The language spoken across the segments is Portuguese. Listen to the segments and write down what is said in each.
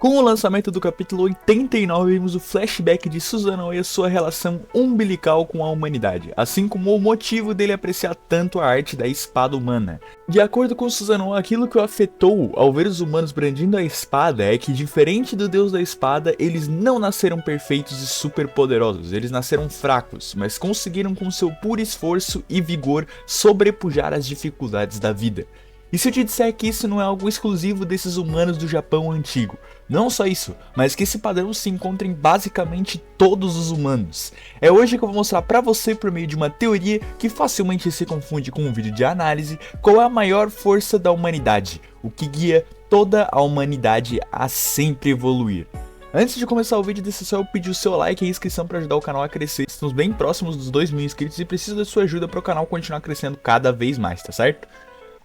Com o lançamento do capítulo 89, vimos o flashback de Susanoo e a sua relação umbilical com a humanidade, assim como o motivo dele apreciar tanto a arte da espada humana. De acordo com Susanoo, aquilo que o afetou ao ver os humanos brandindo a espada é que, diferente do deus da espada, eles não nasceram perfeitos e super poderosos, eles nasceram fracos, mas conseguiram com seu puro esforço e vigor sobrepujar as dificuldades da vida. E se eu te disser que isso não é algo exclusivo desses humanos do Japão antigo? Não só isso, mas que esse padrão se encontra em basicamente todos os humanos. É hoje que eu vou mostrar pra você, por meio de uma teoria que facilmente se confunde com um vídeo de análise, qual é a maior força da humanidade, o que guia toda a humanidade a sempre evoluir. Antes de começar o vídeo, deixa só eu pedir o seu like e inscrição para ajudar o canal a crescer. Estamos bem próximos dos 2.000 inscritos e preciso da sua ajuda para o canal continuar crescendo cada vez mais, tá certo?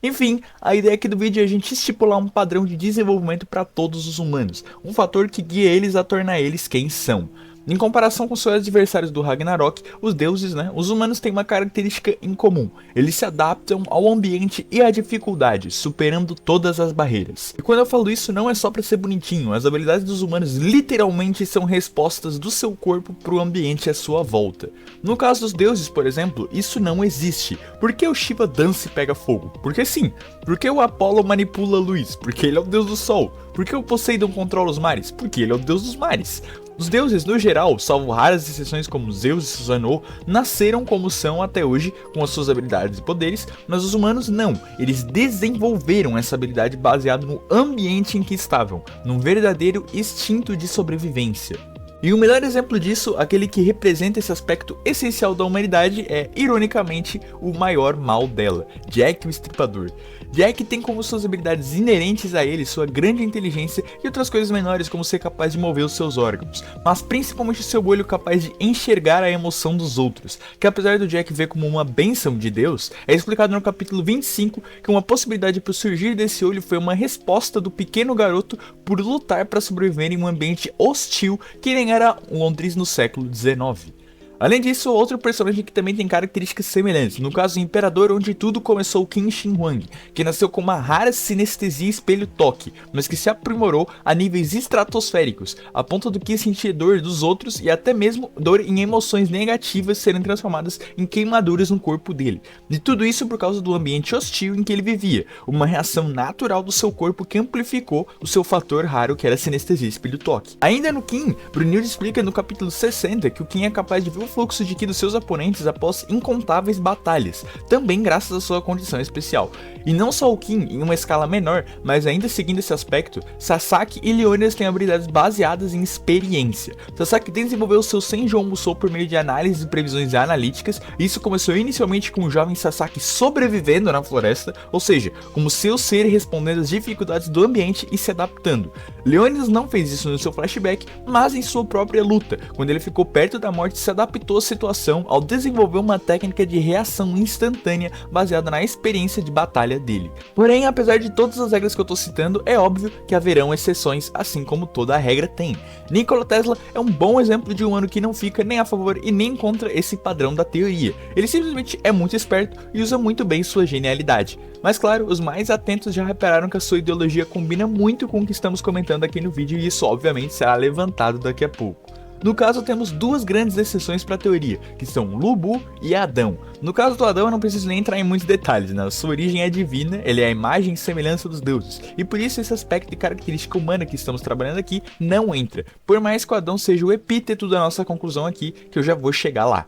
Enfim, a ideia aqui do vídeo é a gente estipular um padrão de desenvolvimento para todos os humanos, um fator que guia eles a tornar eles quem são. Em comparação com seus adversários do Ragnarok, os deuses, os humanos têm uma característica em comum. Eles se adaptam ao ambiente e à dificuldade, superando todas as barreiras. E quando eu falo isso, não é só para ser bonitinho, as habilidades dos humanos literalmente são respostas do seu corpo para o ambiente à sua volta. No caso dos deuses, por exemplo, isso não existe. Por que o Shiva dança e pega fogo? Porque sim. Por que o Apollo manipula a luz? Porque ele é o deus do sol. Por que o Poseidon controla os mares? Porque ele é o deus dos mares. Os deuses, no geral, salvo raras exceções como Zeus e Susanoo, nasceram como são até hoje, com as suas habilidades e poderes, mas os humanos não. Eles desenvolveram essa habilidade baseado no ambiente em que estavam, num verdadeiro instinto de sobrevivência. E o melhor exemplo disso, aquele que representa esse aspecto essencial da humanidade, é, ironicamente, o maior mal dela, Jack o Estripador. Jack tem como suas habilidades inerentes a ele sua grande inteligência e outras coisas menores como ser capaz de mover os seus órgãos, mas principalmente o seu olho capaz de enxergar a emoção dos outros, que apesar do Jack ver como uma bênção de Deus, é explicado no capítulo 25 que uma possibilidade para o surgir desse olho foi uma resposta do pequeno garoto por lutar para sobreviver em um ambiente hostil que nem era Londres no século XIX. Além disso, outro personagem que também tem características semelhantes, no caso o Imperador, onde tudo começou, Qin Shi Huang, que nasceu com uma rara sinestesia espelho-toque, mas que se aprimorou a níveis estratosféricos, a ponto do que sentir dor dos outros e até mesmo dor em emoções negativas serem transformadas em queimaduras no corpo dele. E tudo isso por causa do ambiente hostil em que ele vivia, uma reação natural do seu corpo que amplificou o seu fator raro que era a sinestesia espelho-toque. Ainda no Qin, Brunilde explica no capítulo 60 que o Qin é capaz de ver o fluxo de ki dos seus oponentes após incontáveis batalhas, também graças à sua condição especial. E não só o Qin em uma escala menor, mas ainda seguindo esse aspecto, Sasaki e Leônidas têm habilidades baseadas em experiência. Sasaki desenvolveu seu Senjou Musou por meio de análises e previsões analíticas, e isso começou inicialmente com o jovem Sasaki sobrevivendo na floresta, ou seja, como seu ser respondendo às dificuldades do ambiente e se adaptando. Leônidas não fez isso no seu flashback, mas em sua própria luta, quando ele ficou perto da morte e se adaptou a situação ao desenvolver uma técnica de reação instantânea baseada na experiência de batalha dele. Porém, apesar de todas as regras que eu tô citando, é óbvio que haverão exceções, assim como toda a regra tem. Nikola Tesla é um bom exemplo de um humano que não fica nem a favor e nem contra esse padrão da teoria. Ele simplesmente é muito esperto e usa muito bem sua genialidade. Mas claro, os mais atentos já repararam que a sua ideologia combina muito com o que estamos comentando aqui no vídeo e isso obviamente será levantado daqui a pouco. No caso, temos duas grandes exceções para a teoria, que são Lu Bu e Adão. No caso do Adão, eu não preciso nem entrar em muitos detalhes, Sua origem é divina, ele é a imagem e semelhança dos deuses, e por isso esse aspecto de característica humana que estamos trabalhando aqui não entra, por mais que o Adão seja o epíteto da nossa conclusão aqui, que eu já vou chegar lá.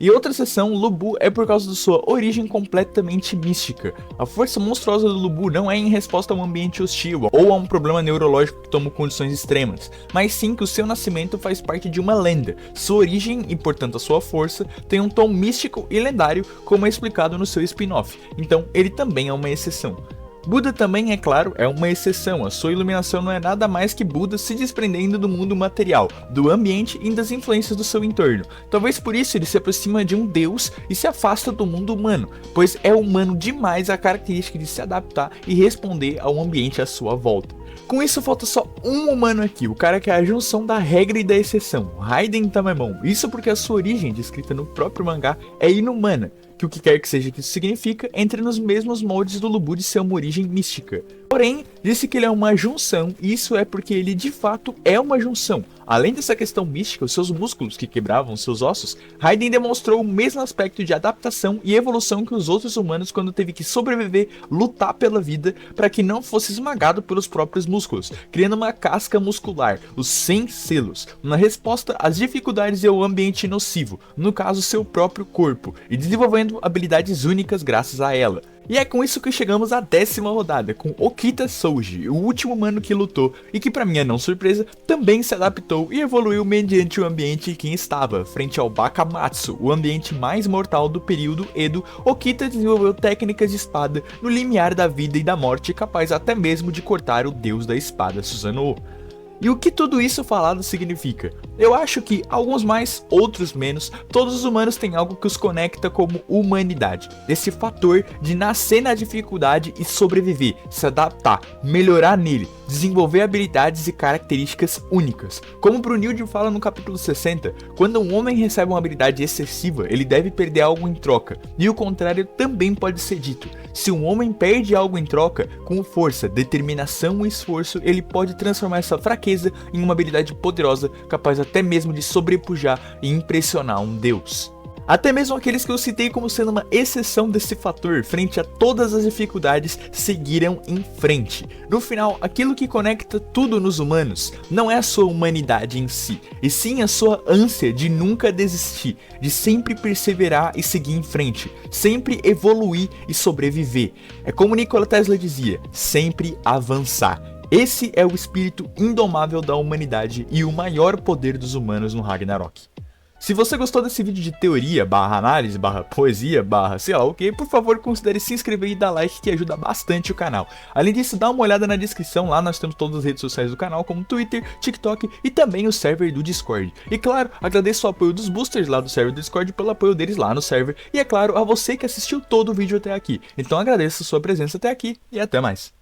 E outra exceção, Lu Bu, é por causa de sua origem completamente mística. A força monstruosa do Lu Bu não é em resposta a um ambiente hostil ou a um problema neurológico que toma condições extremas, mas sim que o seu nascimento faz parte de uma lenda. Sua origem, e portanto a sua força, tem um tom místico e lendário, como é explicado no seu spin-off, então ele também é uma exceção. Buda também, é claro, é uma exceção, a sua iluminação não é nada mais que Buda se desprendendo do mundo material, do ambiente e das influências do seu entorno. Talvez por isso ele se aproxima de um deus e se afasta do mundo humano, pois é humano demais a característica de se adaptar e responder ao ambiente à sua volta. Com isso falta só um humano aqui, o cara que é a junção da regra e da exceção, Raiden Tamemon. Isso porque a sua origem, descrita no próprio mangá, é inumana, que o que quer que seja que isso significa, entre nos mesmos moldes do Lu Bu de ser uma origem mística. Porém, disse que ele é uma junção, e isso é porque ele de fato é uma junção. Além dessa questão mística, os seus músculos que quebravam seus ossos, Raiden demonstrou o mesmo aspecto de adaptação e evolução que os outros humanos quando teve que sobreviver, lutar pela vida para que não fosse esmagado pelos próprios músculos, criando uma casca muscular, os 100 selos, uma resposta às dificuldades e ao ambiente nocivo, no caso seu próprio corpo, e desenvolvendo habilidades únicas graças a ela. E é com isso que chegamos à 10ª rodada, com Okita Souji, o último humano que lutou, e que pra minha não surpresa, também se adaptou e evoluiu mediante o ambiente em que estava. Frente ao Bakamatsu, o ambiente mais mortal do período Edo, Okita desenvolveu técnicas de espada no limiar da vida e da morte, capaz até mesmo de cortar o deus da espada Susanoo. E o que tudo isso falado significa? Eu acho que, alguns mais, outros menos, todos os humanos têm algo que os conecta como humanidade. Esse fator de nascer na dificuldade e sobreviver, se adaptar, melhorar nele, desenvolver habilidades e características únicas. Como Brunilde fala no capítulo 60, quando um homem recebe uma habilidade excessiva, ele deve perder algo em troca. E o contrário também pode ser dito. Se um homem perde algo em troca, com força, determinação e esforço, ele pode transformar essa fraqueza em uma habilidade poderosa, capaz até mesmo de sobrepujar e impressionar um deus. Até mesmo aqueles que eu citei como sendo uma exceção desse fator, frente a todas as dificuldades, seguiram em frente. No final, aquilo que conecta tudo nos humanos não é a sua humanidade em si, e sim a sua ânsia de nunca desistir, de sempre perseverar e seguir em frente, sempre evoluir e sobreviver. É como Nikola Tesla dizia, sempre avançar. Esse é o espírito indomável da humanidade e o maior poder dos humanos no Ragnarok. Se você gostou desse vídeo de teoria, análise, poesia, sei lá o que, por favor considere se inscrever e dar like que ajuda bastante o canal. Além disso, dá uma olhada na descrição, lá nós temos todas as redes sociais do canal, como Twitter, TikTok e também o server do Discord. E claro, agradeço o apoio dos boosters lá do server do Discord pelo apoio deles lá no server. E é claro, a você que assistiu todo o vídeo até aqui. Então agradeço a sua presença até aqui e até mais.